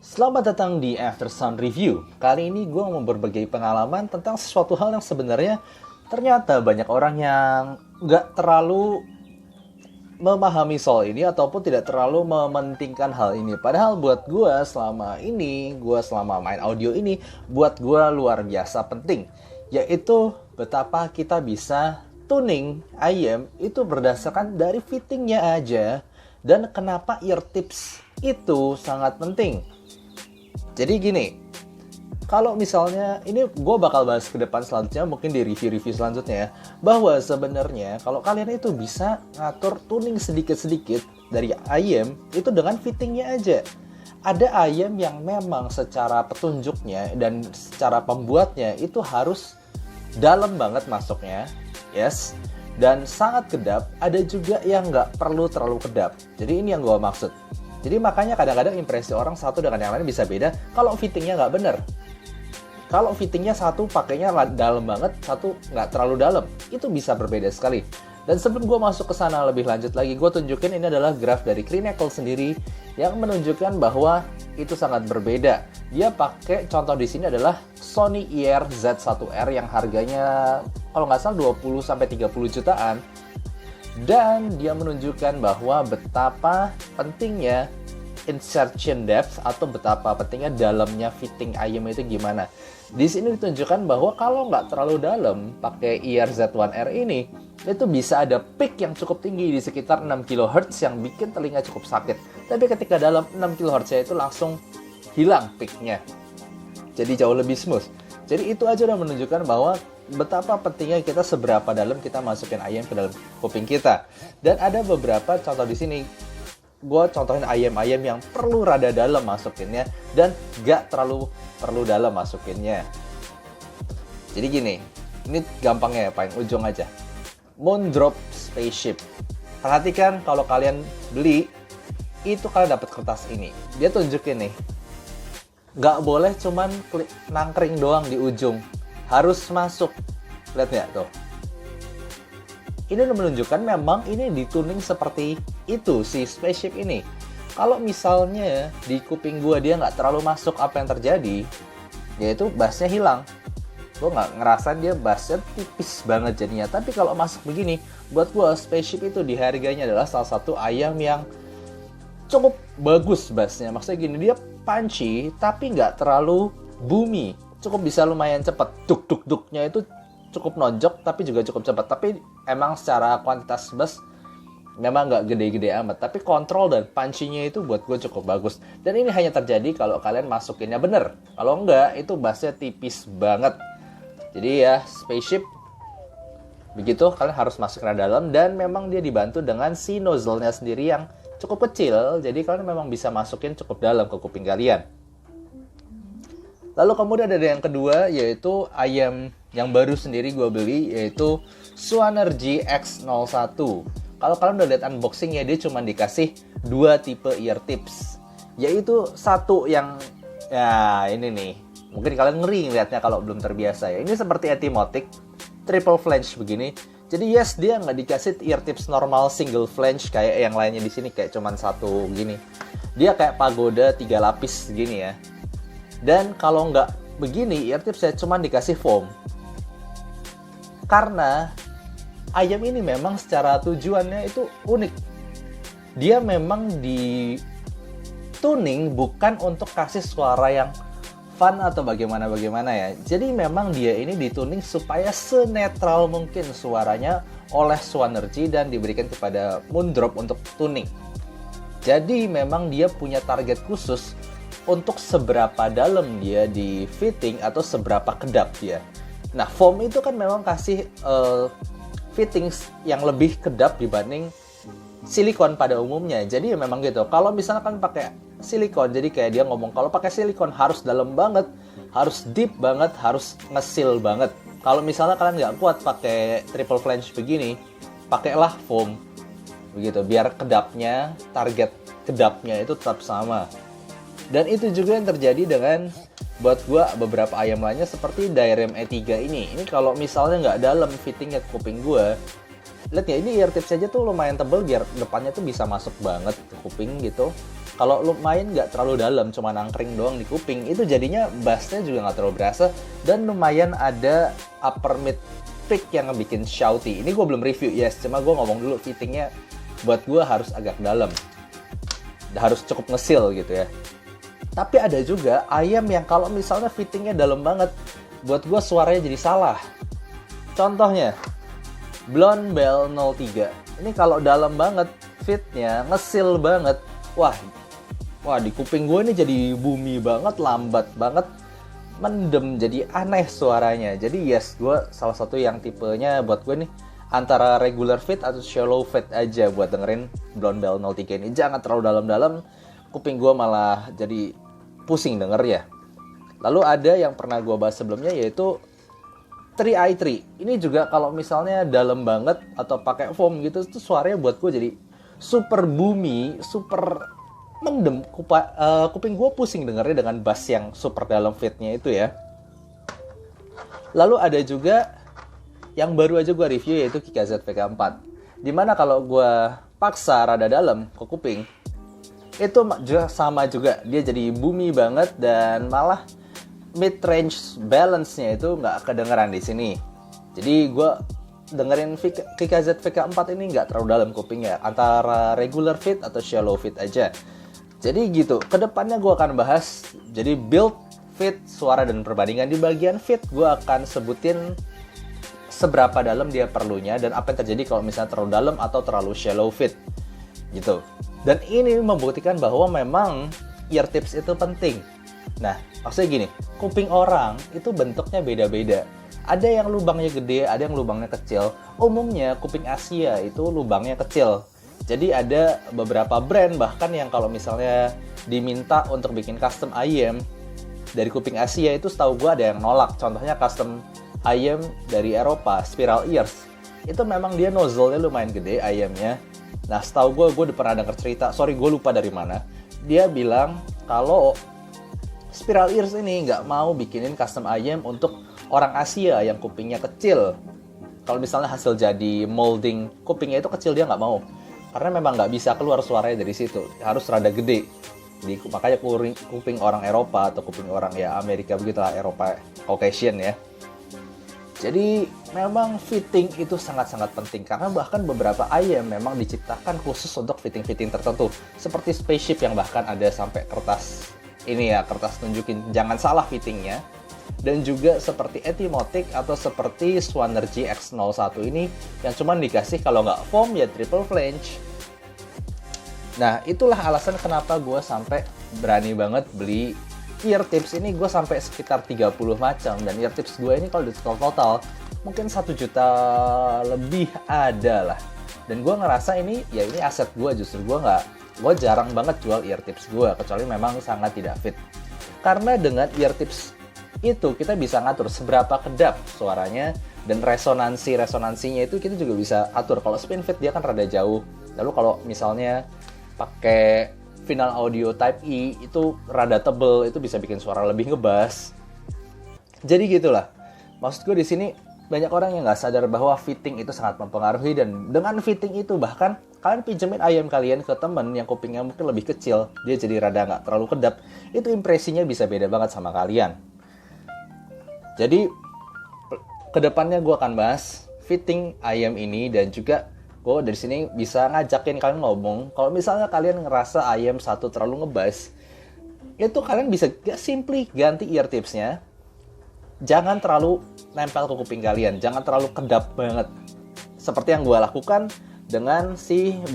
Selamat datang di After Sound Review. Kali ini gue mau berbagi pengalaman tentang sesuatu hal yang sebenarnya ternyata banyak orang yang nggak terlalu memahami soal ini ataupun tidak terlalu mementingkan hal ini. Padahal buat gue selama main audio ini, buat gue luar biasa penting. Yaitu betapa kita bisa tuning IM itu berdasarkan dari fittingnya aja. Dan kenapa ear tips itu sangat penting. Jadi gini, kalau misalnya, ini gue bakal bahas ke depan selanjutnya, mungkin di review-review selanjutnya ya, bahwa sebenarnya kalau kalian itu bisa ngatur tuning sedikit-sedikit dari IM itu dengan fittingnya aja. Ada IM yang memang secara petunjuknya dan secara pembuatnya itu harus dalam banget masuknya, yes, dan sangat kedap. Ada juga yang nggak perlu terlalu kedap. Jadi ini yang gue maksud. Jadi makanya kadang-kadang impresi orang satu dengan yang lain bisa beda kalau fittingnya nggak bener. Kalau fittingnya satu pakainya dalam banget, satu nggak terlalu dalam, itu bisa berbeda sekali. Dan sebelum gue masuk ke sana lebih lanjut lagi, gue tunjukin ini adalah graf dari Crinacle sendiri yang menunjukkan bahwa itu sangat berbeda. Dia pakai contoh di sini adalah Sony IR Z1R yang harganya kalau nggak salah 20-30 jutaan. Dan dia menunjukkan bahwa betapa pentingnya insertion depth atau betapa pentingnya dalamnya fitting IM itu gimana. Di sini ditunjukkan bahwa kalau nggak terlalu dalam pakai IR Z1R ini, itu bisa ada peak yang cukup tinggi di sekitar 6 kHz yang bikin telinga cukup sakit. Tapi ketika dalam 6 kHz itu langsung hilang peaknya. Jadi jauh lebih smooth. Jadi itu aja udah menunjukkan bahwa betapa pentingnya kita seberapa dalam kita masukin IM ke dalam kuping kita. Dan ada beberapa contoh di sini. Gue contohin IM-IM yang perlu rada dalam masukinnya dan gak terlalu perlu dalam masukinnya. Jadi gini, ini gampangnya ya, paling ujung aja. Moondrop Spaceship. Perhatikan kalau kalian beli, itu kalian dapat kertas ini. Dia tunjukin nih, gak boleh cuman nangkring doang di ujung. Harus masuk. Lihat ya tuh. Ini menunjukkan memang ini dituning seperti itu si spaceship ini. Kalau misalnya di kuping gue dia nggak terlalu masuk apa yang terjadi, yaitu bassnya hilang. Gue nggak ngerasain dia bassnya tipis banget jadinya. Tapi kalau masuk begini, buat gue spaceship itu di harganya adalah salah satu ayam yang cukup bagus bassnya. Maksudnya gini, dia punchy tapi nggak terlalu boomy. Cukup bisa lumayan cepat. Duk-duk-duknya itu cukup nonjok tapi juga cukup cepat. Tapi emang secara kuantitas bass memang nggak gede-gede amat. Tapi kontrol dan punchy-nya itu buat gue cukup bagus. Dan ini hanya terjadi kalau kalian masukinnya bener. Kalau enggak, itu bassnya tipis banget. Jadi ya, spaceship begitu, kalian harus masukin ke dalam. Dan memang dia dibantu dengan si nozzle-nya sendiri yang cukup kecil. Jadi kalian memang bisa masukin cukup dalam ke kuping kalian. Lalu kemudian ada yang kedua, yaitu IM yang baru sendiri gue beli, yaitu Swanergy X01. Kalau kalian udah lihat unboxingnya, dia cuma dikasih 2 tipe ear tips. Yaitu satu yang, ya ini nih, mungkin kalian ngeri ngeliatnya kalau belum terbiasa ya. Ini seperti Etymotic, triple flange begini. Jadi yes, dia nggak dikasih ear tips normal single flange kayak yang lainnya di sini, kayak cuman satu gini. Dia kayak pagoda 3 lapis gini ya. Dan kalau nggak begini, ear tips saya cuma dikasih foam. Karena ayam ini memang secara tujuannya itu unik. Dia memang di tuning bukan untuk kasih suara yang fun atau bagaimana ya. Jadi memang dia ini dituning supaya senetral mungkin suaranya oleh Swanergy dan diberikan kepada Moondrop untuk tuning. Jadi memang dia punya target khusus untuk seberapa dalam dia di fitting atau seberapa kedap dia. Nah, foam itu kan memang kasih fittings yang lebih kedap dibanding silikon pada umumnya. Jadi ya memang gitu. Kalau misalkan pakai silikon, jadi kayak dia ngomong kalau pakai silikon harus dalam banget, harus deep banget, harus ngesil banget. Kalau misalnya kalian nggak kuat pakai triple flange begini, pakailah foam. Begitu, biar kedapnya, target kedapnya itu tetap sama. Dan itu juga yang terjadi dengan buat gue beberapa ayam lainnya seperti Dairim E3 ini. Ini kalau misalnya nggak dalam fittingnya ke kuping gue, lihat ya, ini ear tips aja tuh lumayan tebel biar depannya tuh bisa masuk banget ke kuping gitu. Kalau lu main nggak terlalu dalam, cuma nangkring doang di kuping, itu jadinya bassnya juga nggak terlalu berasa, dan lumayan ada upper mid pick yang bikin shouty. Ini gue belum review, yes, cuma gue ngomong dulu fittingnya buat gue harus agak dalam, harus cukup ngesil gitu ya. Tapi ada juga ayam yang kalau misalnya fittingnya dalam banget, buat gue suaranya jadi salah. Contohnya, Blonde Bell 03. Ini kalau dalam banget, fitnya ngesil banget. Wah, di kuping gue ini jadi bumi banget, lambat banget, mendem, jadi aneh suaranya. Jadi yes, gue salah satu yang tipenya buat gue nih antara regular fit atau shallow fit aja buat dengerin Blonde Bell 03 ini. Jangan terlalu dalam-dalam, kuping gue malah jadi pusing denger ya. Lalu ada yang pernah gue bahas sebelumnya, yaitu 3i3. Ini juga kalau misalnya dalam banget atau pakai foam gitu, itu suaranya buat gue jadi super boomy, super mendem. Kuping gue pusing dengernya dengan bass yang super dalam fitnya itu ya. Lalu ada juga yang baru aja gue review, yaitu KKZ VK4. Dimana kalau gue paksa rada dalam ke kuping, itu sama juga, dia jadi boomy banget dan malah mid-range balance-nya itu nggak kedengeran di sini. Jadi gue dengerin KKZ VK4 ini nggak terlalu dalam kupingnya, antara regular fit atau shallow fit aja. Jadi gitu, kedepannya gue akan bahas jadi build, fit, suara, dan perbandingan. Di bagian fit gue akan sebutin seberapa dalam dia perlunya dan apa yang terjadi kalau misalnya terlalu dalam atau terlalu shallow fit gitu. Dan ini membuktikan bahwa memang ear tips itu penting. Nah, maksudnya gini, kuping orang itu bentuknya beda-beda. Ada yang lubangnya gede, ada yang lubangnya kecil. Umumnya kuping Asia itu lubangnya kecil. Jadi ada beberapa brand bahkan yang kalau misalnya diminta untuk bikin custom IM dari kuping Asia itu setahu gue ada yang nolak. Contohnya custom IM dari Eropa, Spiral Ears. Itu memang dia nozzle-nya lumayan gede IM-nya. Nah, setahu gue udah pernah denger cerita, sorry gue lupa dari mana. Dia bilang kalau Spiral Ears ini nggak mau bikinin custom IM untuk orang Asia yang kupingnya kecil. Kalau misalnya hasil jadi molding kupingnya itu kecil, dia nggak mau. Karena memang nggak bisa keluar suaranya dari situ, harus rada gede. Makanya kuping orang Eropa atau kuping orang ya Amerika begitulah, Eropa, Caucasian ya. Jadi memang fitting itu sangat-sangat penting karena bahkan beberapa IM memang diciptakan khusus untuk fitting-fitting tertentu. Seperti spaceship yang bahkan ada sampai kertas ini ya, kertas tunjukin jangan salah fittingnya. Dan juga seperti Etimotic atau seperti Swanergy X01 ini yang cuman dikasih kalau nggak foam ya triple flange. Nah itulah alasan kenapa gue sampai berani banget beli ear tips ini. Gue sampai sekitar 30 macam, dan ear tips gue ini kalau di total mungkin 1 juta lebih ada lah. Dan gue ngerasa ini aset gue, justru gue jarang banget jual ear tips gue kecuali memang sangat tidak fit. Karena dengan ear tips itu kita bisa ngatur seberapa kedap suaranya, dan resonansinya itu kita juga bisa atur. Kalau spin fit dia kan rada jauh, lalu kalau misalnya pakai final audio type E itu rada tebel, itu bisa bikin suara lebih ngebas. Jadi gitulah. Maksud gue di sini banyak orang yang nggak sadar bahwa fitting itu sangat mempengaruhi, dan dengan fitting itu bahkan kalian pinjemin ayam kalian ke temen yang kupingnya mungkin lebih kecil, dia jadi rada nggak terlalu kedap, itu impresinya bisa beda banget sama kalian. Jadi kedepannya gue akan bahas fitting ayam ini, dan juga gue dari sini bisa ngajakin kalian ngomong kalau misalnya kalian ngerasa ayam satu terlalu ngebas, itu kalian bisa simply ganti ear tipsnya. Jangan terlalu nempel ke kuping kalian, jangan terlalu kedap banget. Seperti yang gue lakukan dengan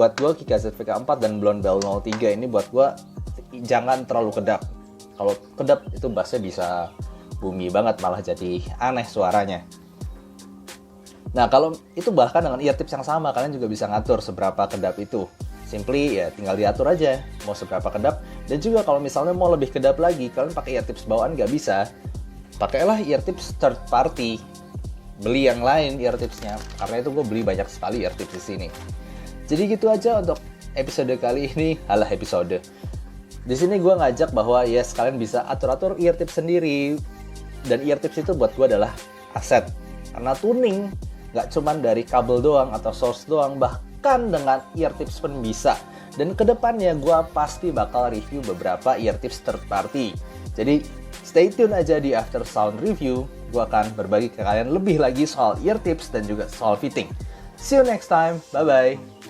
buat gue KKZ VK4 dan Blonde Bell 03 ini, buat gue jangan terlalu kedap. Kalau kedap itu bassnya bisa bumi banget, malah jadi aneh suaranya. Nah kalau itu bahkan dengan ear tips yang sama, kalian juga bisa ngatur seberapa kedap itu. Simply ya tinggal diatur aja mau seberapa kedap. Dan juga kalau misalnya mau lebih kedap lagi, kalian pakai ear tips bawaan nggak bisa, pakailah ear tips third party. Beli yang lain ear tipsnya, karena itu gue beli banyak sekali ear tips di sini. Jadi gitu aja untuk episode kali ini. Episode di sini gue ngajak bahwa yes, kalian bisa atur-atur ear tips sendiri. Dan ear tips itu buat gue adalah aset, karena tuning nggak cuman dari kabel doang atau source doang, bahkan dengan ear tips pun bisa. Dan kedepannya gue pasti bakal review beberapa ear tips third party. Jadi stay tune aja di After Sound Review. Gue akan berbagi ke kalian lebih lagi soal ear tips dan juga soal fitting. See you next time. Bye-bye.